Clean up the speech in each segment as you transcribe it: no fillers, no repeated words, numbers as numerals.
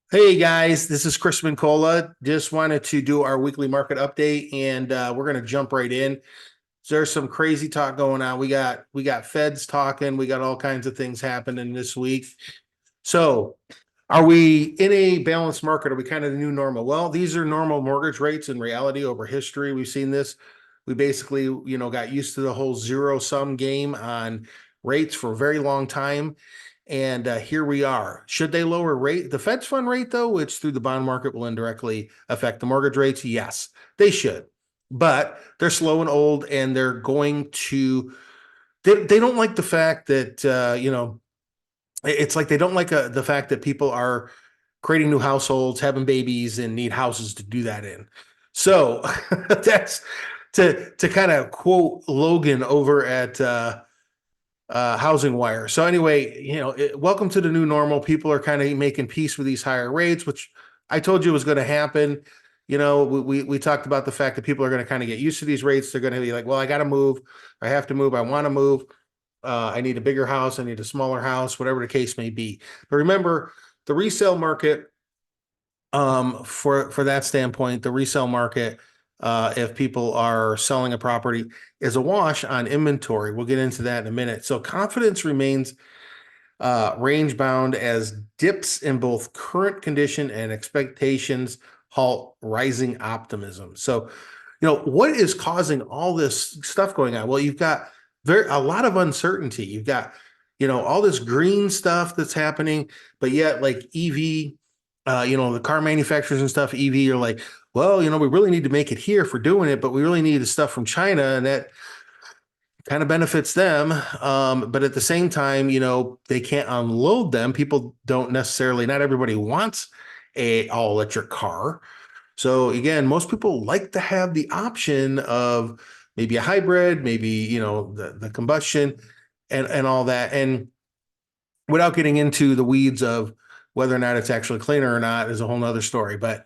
Hey guys, this is Chris Mincola. Just wanted to do our weekly market update, and we're going to jump right in. There's some crazy talk going on. We got Feds talking. We got all kinds of things happening this week. So, are we in a balanced market? Are we kind of the new normal? Well, these are normal mortgage rates in reality over history. We've seen this. We basically, got used to the whole zero sum game on rates for a very long time. And here we are. Should they lower rate the Fed's fund rate, though, which through the bond market will indirectly affect the mortgage rates? Yes, they should. But they're slow and old, and they're going to, they don't like the fact that, it's like they don't like the fact that people are creating new households, having babies, and need houses to do that in. So that's to kind of quote Logan over at Housing Wire. So anyway, welcome to the new normal. People are kind of making peace with these higher rates, which I told you was going to happen. We talked about the fact that people are going to kind of get used to these rates. They're going to be like, well, I got to move. I have to move. I want to move. I need a bigger house. I need a smaller house, whatever the case may be. But remember, the resale market, for that standpoint, the resale market, if people are selling a property, is a wash on inventory. We'll get into that in a minute. So confidence remains range bound as dips in both current condition and expectations halt rising optimism. So, what is causing all this stuff going on? Well, you've got a lot of uncertainty. You've got, all this green stuff that's happening, but yet like EV, the car manufacturers and stuff, EV are like, well, we really need to make it here for doing it, but we really need the stuff from China, and that kind of benefits them. But at the same time, they can't unload them. People don't necessarily, not everybody wants a all electric car. So again, most people like to have the option of maybe a hybrid, maybe, the combustion and all that. And without getting into the weeds of whether or not it's actually cleaner or not is a whole nother story. But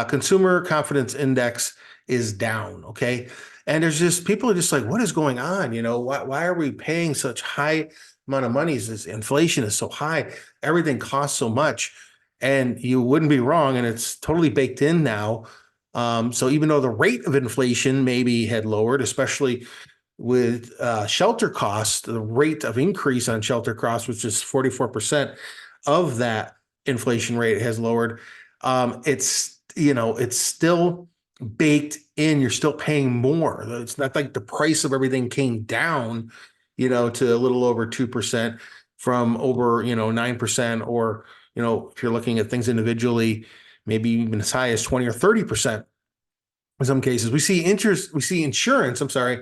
consumer confidence index is down. Okay. And there's just people are just like, what is going on? Why are we paying such high amount of money? This inflation is so high, everything costs so much. And you wouldn't be wrong, and it's totally baked in now. So even though the rate of inflation maybe had lowered, especially with shelter costs, the rate of increase on shelter costs, which is 44% of that inflation rate, has lowered. It's still baked in. You're still paying more. It's not like the price of everything came down, to a little over 2% from over, 9%, or, if you're looking at things individually, maybe even as high as 20 or 30% in some cases. We see insurance, I'm sorry,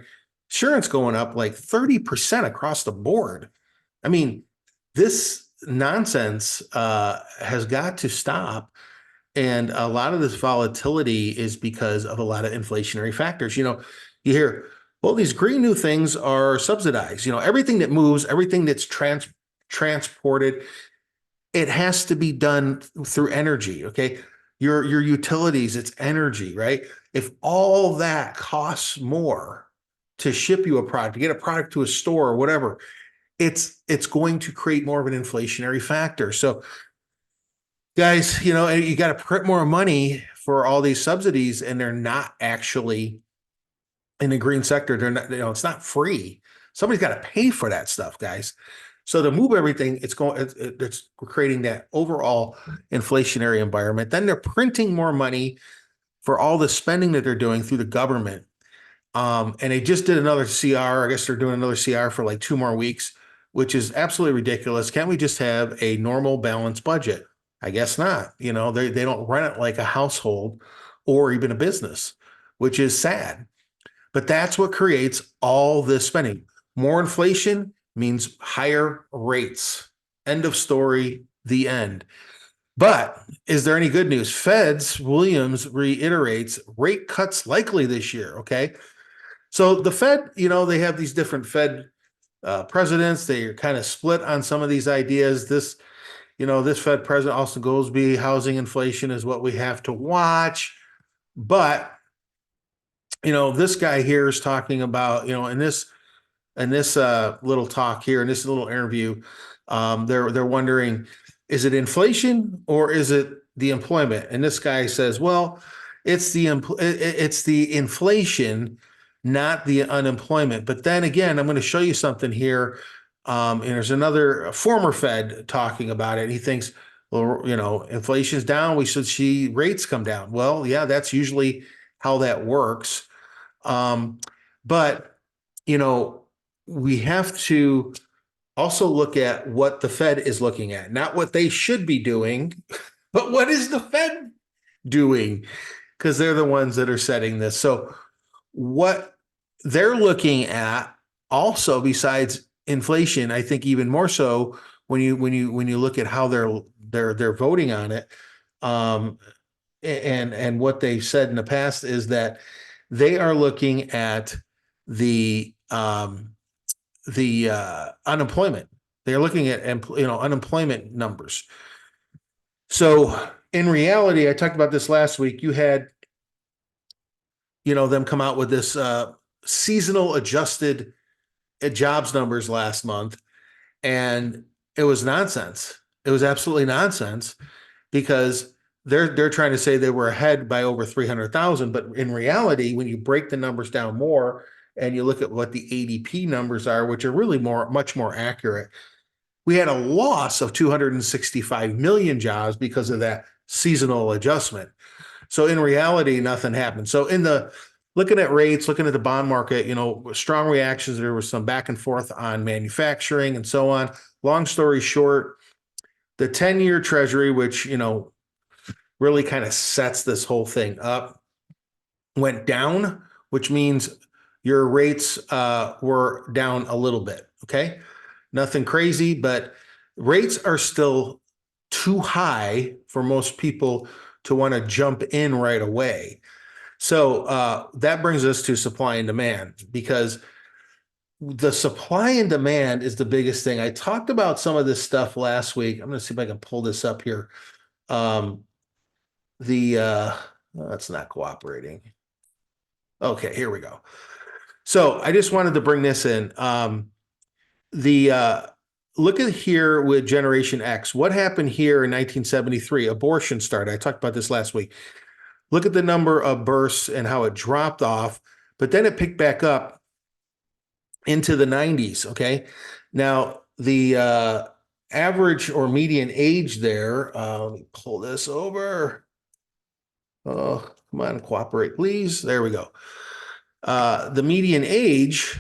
insurance going up like 30% across the board. I mean, this nonsense has got to stop. And a lot of this volatility is because of a lot of inflationary factors. You hear, well, these green new things are subsidized. Everything that moves, everything that's transported, it has to be done through energy. Okay. Your utilities, it's energy, right? If all that costs more to ship you a product, to get a product to a store or whatever, it's going to create more of an inflationary factor. So guys, you got to print more money for all these subsidies, and they're not actually in the green sector. They're not, it's not free. Somebody's got to pay for that stuff, guys. So to move everything, it's creating that overall inflationary environment. Then they're printing more money for all the spending that they're doing through the government. And they just did another CR. I guess they're doing another CR for like 2 more weeks, which is absolutely ridiculous. Can't we just have a normal balanced budget? I guess not. They don't run it like a household or even a business, which is sad. But that's what creates all this spending. More inflation means higher rates. End of story, the end. But is there any good news? Feds Williams reiterates rate cuts likely this year. Okay. So the Fed, they have these different Fed presidents. They are kind of split on some of these ideas. This Fed president, Austin Goolsbee, housing inflation is what we have to watch. But, this guy here is talking about, in this little talk here, in this little interview, they're wondering, is it inflation or is it the employment. And this guy says, well, it's the inflation, not the unemployment. But then again, I'm going to show you something here. And there's another former Fed talking about it. He thinks, well, inflation's down. We should see rates come down. Well, yeah, that's usually how that works. But, you know, we have to also look at what the Fed is looking at, not what they should be doing, but what is the Fed doing? Because they're the ones that are setting this. So what they're looking at also, besides inflation, I think even more so when you look at how they're voting on it, um, and what they've said in the past is that they are looking at the unemployment. They're looking at unemployment numbers. So in reality, I talked about this last week. You had them come out with this seasonal adjusted jobs numbers last month, and it was nonsense. It was absolutely nonsense because they're trying to say they were ahead by over 300,000, but in reality, when you break the numbers down more and you look at what the ADP numbers are, which are really much more accurate, we had a loss of 265 million jobs because of that seasonal adjustment. So in reality, nothing happened. So looking at rates, looking at the bond market, strong reactions. There was some back and forth on manufacturing and so on. Long story short, the 10-year treasury, which, really kind of sets this whole thing up, went down, which means your rates were down a little bit. Okay. Nothing crazy, but rates are still too high for most people to want to jump in right away. So that brings us to supply and demand, because the supply and demand is the biggest thing. I talked about some of this stuff last week. I'm going to see if I can pull this up here. That's not cooperating. Okay, here we go. So I just wanted to bring this in. Look at here with Generation X. What happened here in 1973? Abortion started. I talked about this last week. Look at the number of births and how it dropped off, but then it picked back up into the 90s. Okay. Now, the average or median age there, let me pull this over. Oh, come on, cooperate, please. There we go. The median age,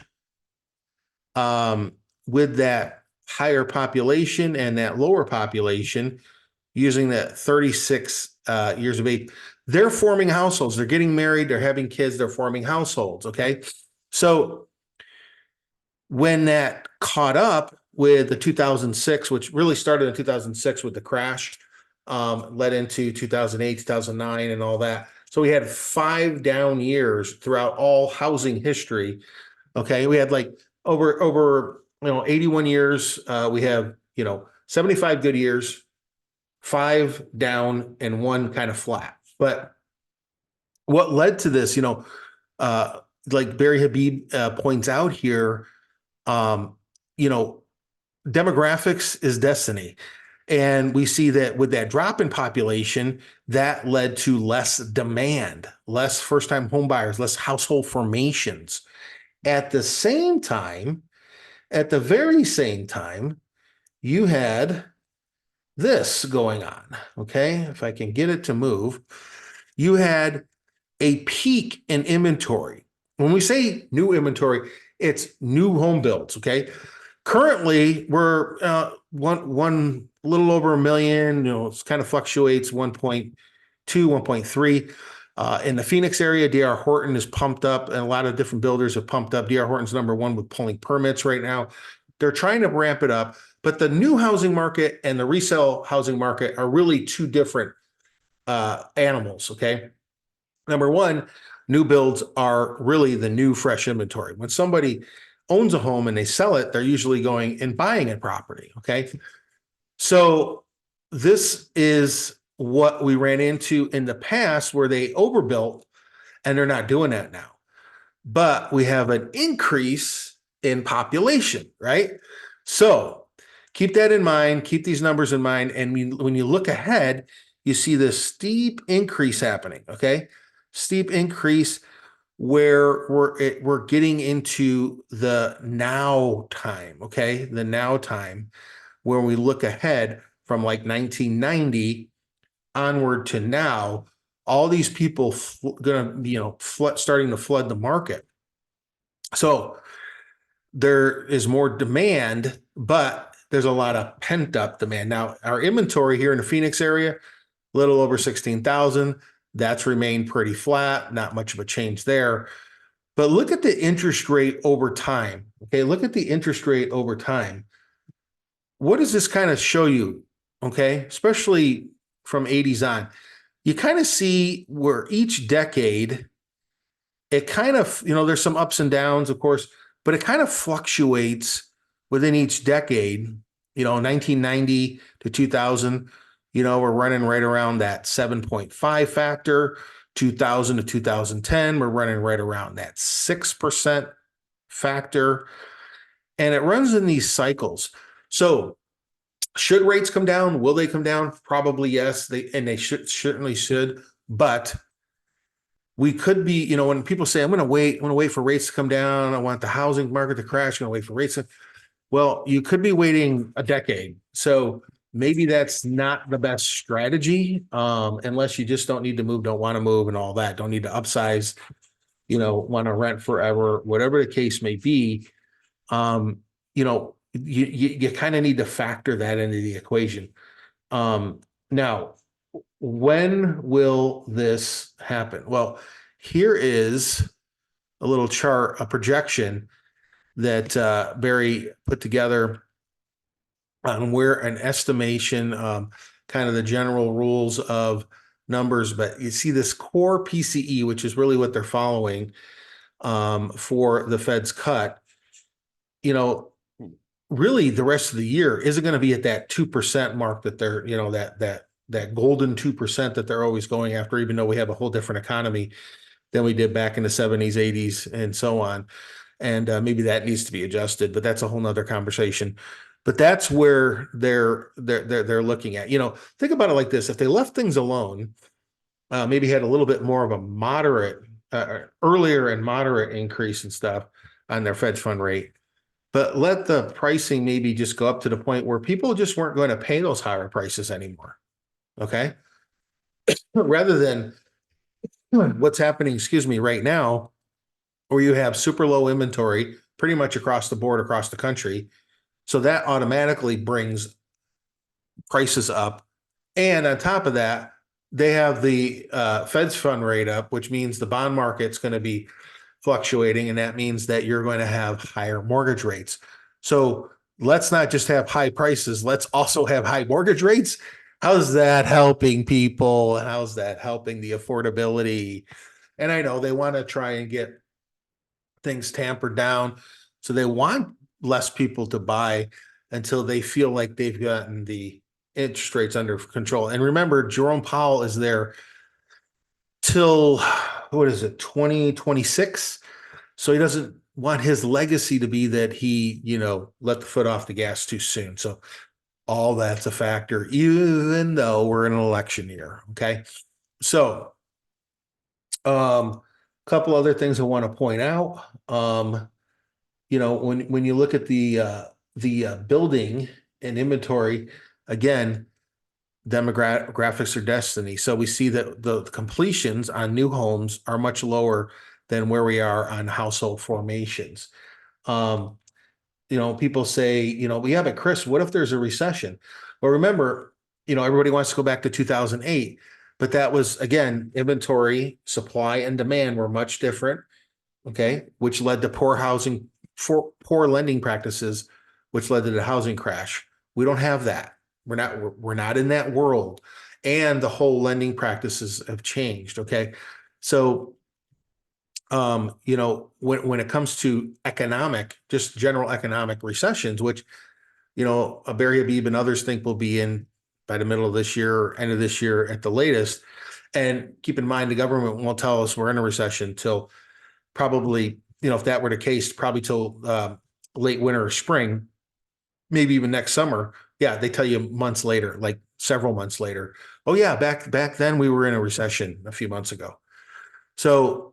with that higher population and that lower population, using that 36 years of age, they're forming households. They're getting married. They're having kids. They're forming households. Okay. So when that caught up with the 2006, which really started in 2006 with the crash, led into 2008, 2009, and all that. So we had 5 down years throughout all housing history. Okay. We had like over 81 years. We have 75 good years, 5 down, and 1 kind of flat. But what led to this, like Barry Habib points out here, demographics is destiny. And we see that with that drop in population, that led to less demand, less first-time home buyers, less household formations. At the very same time, you had this going on. Okay, if I can get it to move, you had a peak in inventory. When we say new inventory, it's new home builds. Okay, currently we're one little over a million. It kind of fluctuates 1.2, 1.3. In the Phoenix area, D.R. Horton is pumped up, and a lot of different builders have pumped up. D.R. Horton's #1 with pulling permits right now. They're trying to ramp it up, but the new housing market and the resale housing market are really two different animals. Okay. #1, new builds are really the new fresh inventory. When somebody owns a home and they sell it, they're usually going and buying a property. Okay. So this is what we ran into in the past, where they overbuilt, and they're not doing that now. But we have an increase in population, right? So keep that in mind, keep these numbers in mind. And when you look ahead, you see this steep increase happening. Okay. Steep increase where we're getting into the now time. Okay. The now time where we look ahead from like 1990 onward to now, all these people gonna, starting to flood the market. So there is more demand, but there's a lot of pent up demand. Now, our inventory here in the Phoenix area, a little over 16,000. That's remained pretty flat, not much of a change there. But look at the interest rate over time. Okay, look at the interest rate over time. What does this kind of show you? Okay, especially from 80s on, you kind of see where each decade, it kind of, there's some ups and downs, of course, but it kind of fluctuates within each decade. 1990 to 2000, we're running right around that 7.5 factor. 2000 to 2010, we're running right around that 6% factor. And it runs in these cycles. So should rates come down? Will they come down? Probably yes. They certainly should. But we could be, when people say, I'm going to wait for rates to come down. I want the housing market to crash. I'm going to wait for rates. Well, you could be waiting a decade. So maybe that's not the best strategy, unless you just don't need to move, don't want to move and all that. Don't need to upsize, want to rent forever, whatever the case may be. You kind of need to factor that into the equation. Now, when will this happen? Well, here is a little chart, a projection that Barry put together on where an estimation, kind of the general rules of numbers, but you see this core PCE, which is really what they're following for the Fed's cut. Really the rest of the year isn't going to be at that 2% mark that they're, that golden 2% that they're always going after, even though we have a whole different economy than we did back in the 70s, 80s, and so on. And maybe that needs to be adjusted, but that's a whole nother conversation. But that's where they're looking at. Think about it like this: if they left things alone, maybe had a little bit more of a moderate, earlier and moderate increase and stuff on their Fed fund rate, but let the pricing maybe just go up to the point where people just weren't going to pay those higher prices anymore. Okay. Rather than what's happening, right now, where you have super low inventory pretty much across the board, across the country. So that automatically brings prices up. And on top of that, they have the Fed's fund rate up, which means the bond market's going to be fluctuating. And that means that you're going to have higher mortgage rates. So let's not just have high prices. Let's also have high mortgage rates. How's that helping people? How's that helping the affordability? And I know they want to try and get things tampered down. So they want less people to buy until they feel like they've gotten the interest rates under control. And remember, Jerome Powell is there till, what is it, 2026? So he doesn't want his legacy to be that he, let the foot off the gas too soon. So all that's a factor, even though we're in an election year. Okay. So, couple other things I want to point out. When you look at the building and inventory, again, demographics are destiny. So we see that the completions on new homes are much lower than where we are on household formations. People say, well, yeah, but Chris, what if there's a recession? Well, remember, everybody wants to go back to 2008, but that was, again, inventory, supply, and demand were much different. Okay, which led to poor lending practices, which led to the housing crash. We don't have that. We're not in that world, and the whole lending practices have changed. Okay, so when it comes to just general economic recessions, which Barry Habib and others think will be in by the middle of this year or end of this year at the latest. And keep in mind, the government won't tell us we're in a recession till probably, if that were the case, probably till late winter or spring, maybe even next summer. Yeah, they tell you months later, like several months later. Oh yeah, back then we were in a recession a few months ago. So,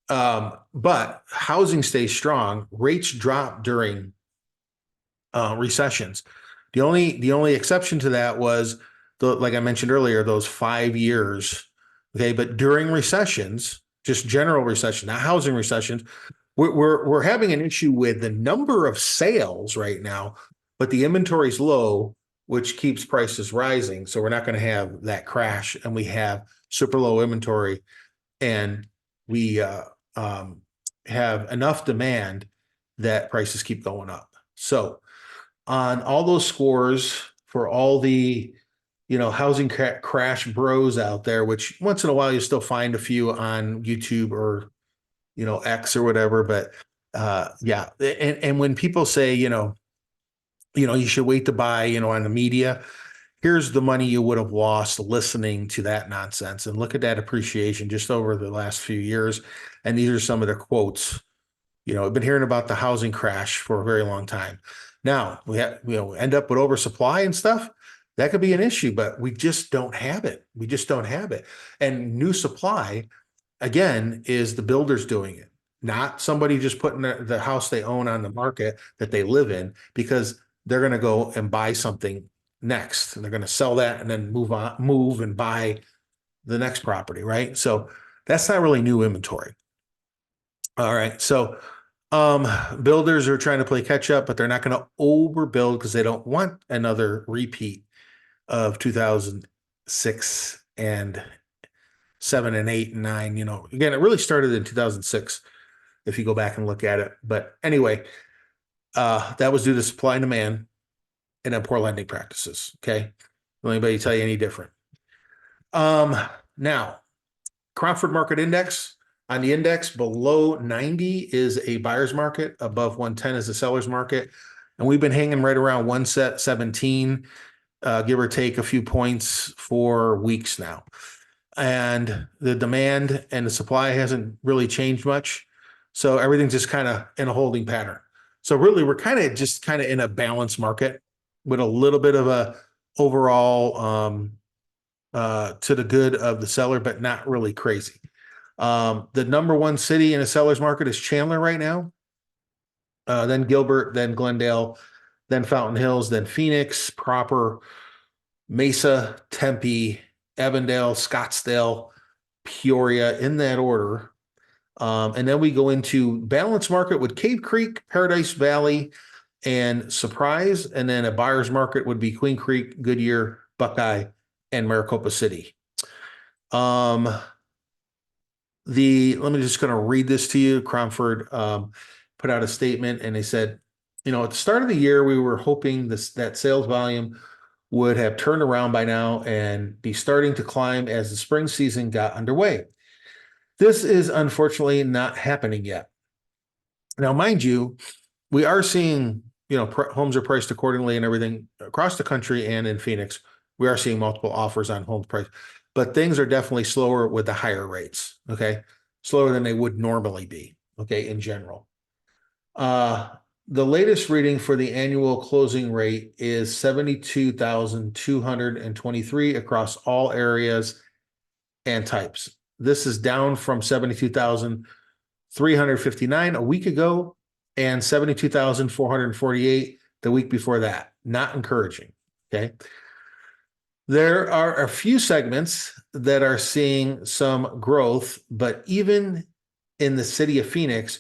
but housing stays strong. Rates drop during recessions. The only exception to that was like I mentioned earlier, those 5 years. Okay, but during recessions, just general recession, not housing recessions, we're having an issue with the number of sales right now, but the inventory is low, which keeps prices rising. So we're not going to have that crash, and we have super low inventory, and we um, have enough demand that prices keep going up. So on all those scores for all the housing crash bros out there, which once in a while you still find a few on YouTube or X or whatever, but yeah, and when people say you should wait to buy on the media, here's the money you would have lost listening to that nonsense, and look at that appreciation just over the last few years. And these are some of the quotes. I've been hearing about the housing crash for a very long time. Now we end up with oversupply and stuff. That could be an issue, but we just don't have it. We just don't have it. And new supply, again, is the builders doing it, not somebody just putting the house they own on the market that they live in, because they're going to go and buy something next. And they're going to sell that and then move and buy the next property, right? So that's not really new inventory. All right. So builders are trying to play catch up, but they're not going to overbuild because they don't want another repeat of 2006 and 7 and 8 and 9. Again, it really started in 2006 if you go back and look at it. But anyway, that was due to supply and demand and then poor lending practices. Okay. Will anybody tell you any different? Um, Now, Cromford Market Index. On the index, below 90 is a buyer's market, above 110 is a seller's market. And we've been hanging right around 117, give or take a few points for weeks now. And the demand and the supply hasn't really changed much. So everything's just kind of in a holding pattern. So really, we're kind of in a balanced market with a little bit of a overall to the good of the seller, but not really crazy. The number one city in a seller's market is Chandler right now, then Gilbert, then Glendale, then Fountain Hills, then Phoenix proper, Mesa, Tempe, Avondale, Scottsdale, Peoria, in that order. And then we go into balance market with Cave Creek, Paradise Valley, and Surprise. And then a buyer's market would be Queen Creek, Goodyear, Buckeye, and Maricopa City. Let me just going to read this to you. Cromford put out a statement, and they said, at the start of the year, we were hoping that sales volume would have turned around by now and be starting to climb as the spring season got underway. This is unfortunately not happening yet. Now, mind you, we are seeing, homes are priced accordingly and everything across the country and in Phoenix. We are seeing multiple offers on home price, but things are definitely slower with the higher rates. Okay. Slower than they would normally be. Okay. In general. The latest reading for the annual closing rate is 72,223 across all areas and types. This is down from 72,359 a week ago and 72,448 the week before that. Not encouraging. Okay. There are a few segments that are seeing some growth, but even in the city of Phoenix,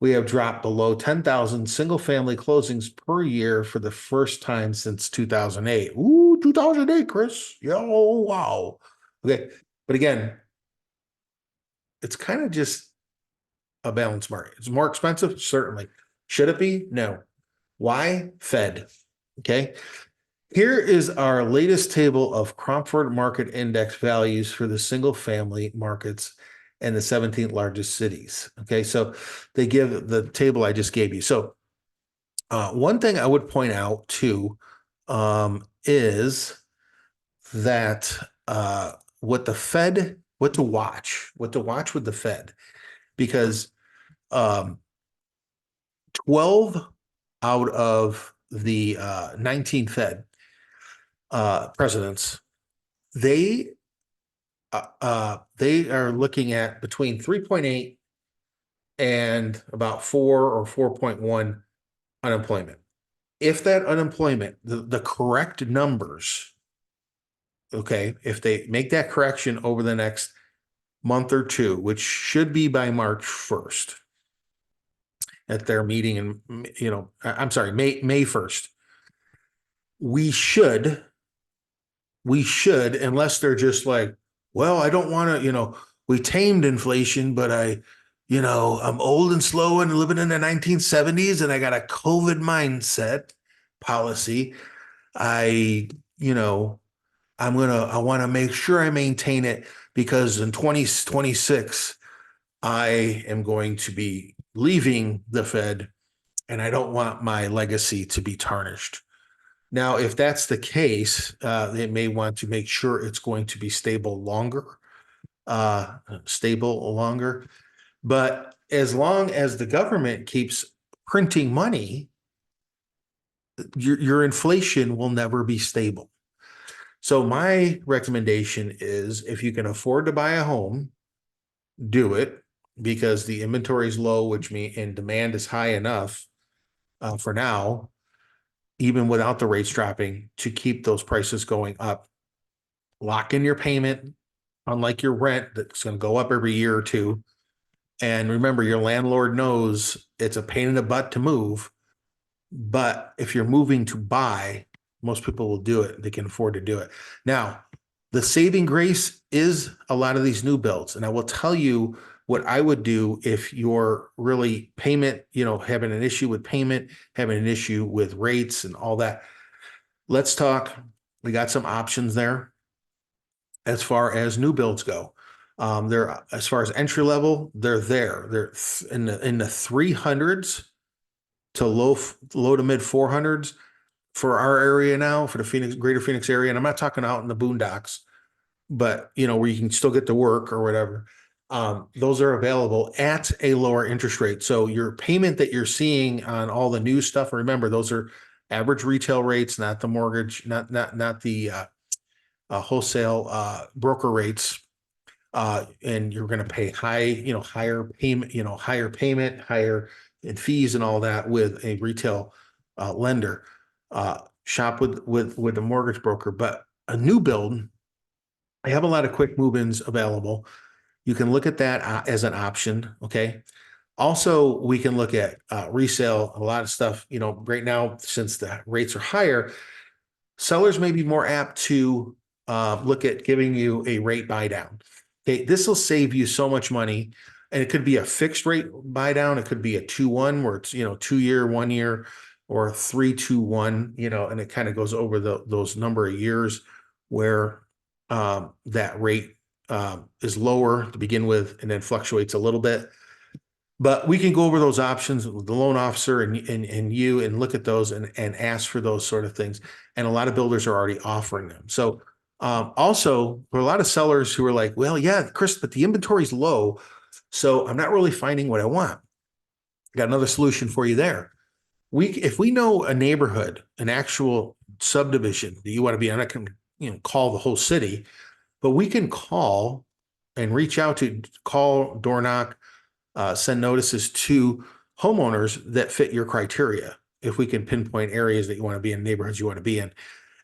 we have dropped below 10,000 single family closings per year for the first time since 2008. Ooh, 2008, Chris. Yeah, oh, wow. Okay. But again, it's kind of just a balanced market. It's more expensive, certainly. Should it be? No. Why? Fed. Okay. Here is our latest table of Cromford Market Index values for the single family markets and the 17th largest cities. Okay. So they give the table I just gave you. So one thing I would point out too is that what to watch with the Fed, because 12 out of the 19 Fed presidents, they they are looking at between 3.8 and about 4 or 4.1 unemployment. If that unemployment, the correct numbers, okay, if they make that correction over the next month or two, which should be by March 1st at their meeting, and I'm sorry, May 1st, we should unless they're just like, well, I don't want to, we tamed inflation, but I'm old and slow and living in the 1970s and I got a COVID mindset policy. I, you know, I want to make sure I maintain it because in 2026, I am going to be leaving the Fed and I don't want my legacy to be tarnished. Now, if that's the case, they may want to make sure it's going to be stable longer. But as long as the government keeps printing money, your inflation will never be stable. So my recommendation is if you can afford to buy a home, do it because the inventory is low, which means and demand is high enough for now, even without the rates dropping, to keep those prices going up. Lock in your payment, unlike your rent that's going to go up every year or two. And remember, your landlord knows it's a pain in the butt to move. But if you're moving to buy, most people will do it. They can afford to do it. Now, the saving grace is a lot of these new builds. And I will tell you what I would do if you're really payment, having an issue with payment, having an issue with rates and all that. Let's talk. We got some options there as far as new builds go. They're as far as entry level, they're there. They're in the 300s to low to mid 400s for our area now, for the greater Phoenix area. And I'm not talking out in the boondocks, but where you can still get to work or whatever. Those are available at a lower interest rate. So your payment that you're seeing on all the new stuff, remember, those are average retail rates, not the mortgage, not the wholesale broker rates. And you're going to pay higher payment, higher in fees and all that with a retail lender. Shop with a mortgage broker, but a new build, I have a lot of quick move-ins available. You can look at that as an option. Okay. Also, we can look at resale, a lot of stuff, right now, since the rates are higher, sellers may be more apt to look at giving you a rate buy down. Okay, this will save you so much money, and it could be a fixed rate buy down. It could be a 2-1 where it's 2-year, 1 year, or 3-2-1. And it kind of goes over those number of years where that rate is lower to begin with, and then fluctuates a little bit. But we can go over those options with the loan officer and you and look at those and ask for those sort of things. And a lot of builders are already offering them. So also, for a lot of sellers who are like, well, yeah, Chris, but the inventory is low, so I'm not really finding what I want. Got another solution for you there. If we know a neighborhood, an actual subdivision that you want to be, I'm not going to call the whole city, but we can call and reach out to door knock, send notices to homeowners that fit your criteria. If we can pinpoint areas that you want to be in, neighborhoods you want to be in,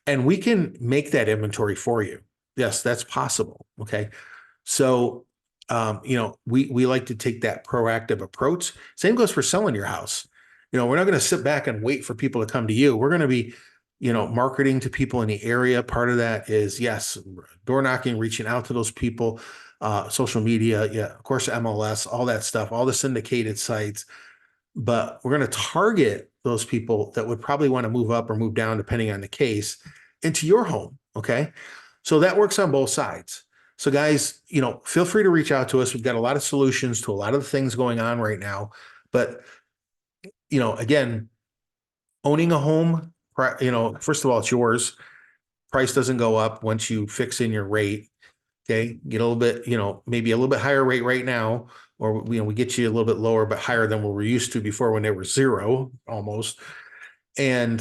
and we can make that inventory for you. Yes, that's possible. Okay. So, we like to take that proactive approach. Same goes for selling your house. We're not going to sit back and wait for people to come to you. We're going to be, marketing to people in the area. Part of that is, yes, door knocking, reaching out to those people, social media. Yeah, of course, MLS, all that stuff, all the syndicated sites. But we're going to target those people that would probably want to move up or move down, depending on the case, into your home. Okay. So that works on both sides. So guys, feel free to reach out to us. We've got a lot of solutions to a lot of the things going on right now. But, again, owning a home, first of all, it's yours. Price doesn't go up once you fix in your rate. Okay. Get a little bit, maybe a little bit higher rate right now, or, we get you a little bit lower, but higher than what we're used to before when they were zero almost. And,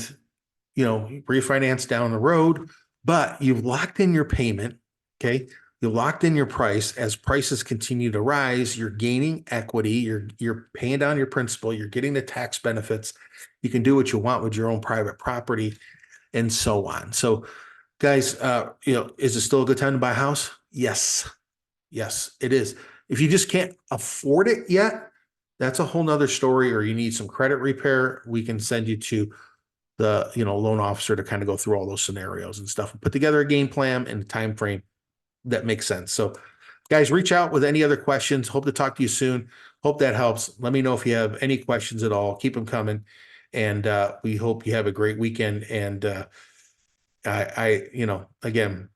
refinance down the road, but you've locked in your payment. Okay. You locked in your price. As prices continue to rise, you're gaining equity. You're paying down your principal. You're getting the tax benefits. You can do what you want with your own private property and so on. So guys, is it still a good time to buy a house? Yes. Yes, it is. If you just can't afford it yet, that's a whole nother story, or you need some credit repair. We can send you to the, loan officer to kind of go through all those scenarios and stuff and put together a game plan and a time frame that makes sense. So guys, reach out with any other questions. Hope to talk to you soon. Hope that helps. Let me know if you have any questions at all. Keep them coming. And we hope you have a great weekend. And again,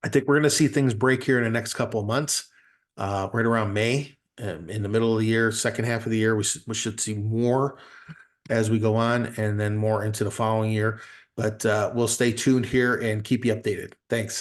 I think we're going to see things break here in the next couple of months, right around May. In the middle of the year, second half of the year, we should see more as we go on, and then more into the following year. But we'll stay tuned here and keep you updated. Thanks.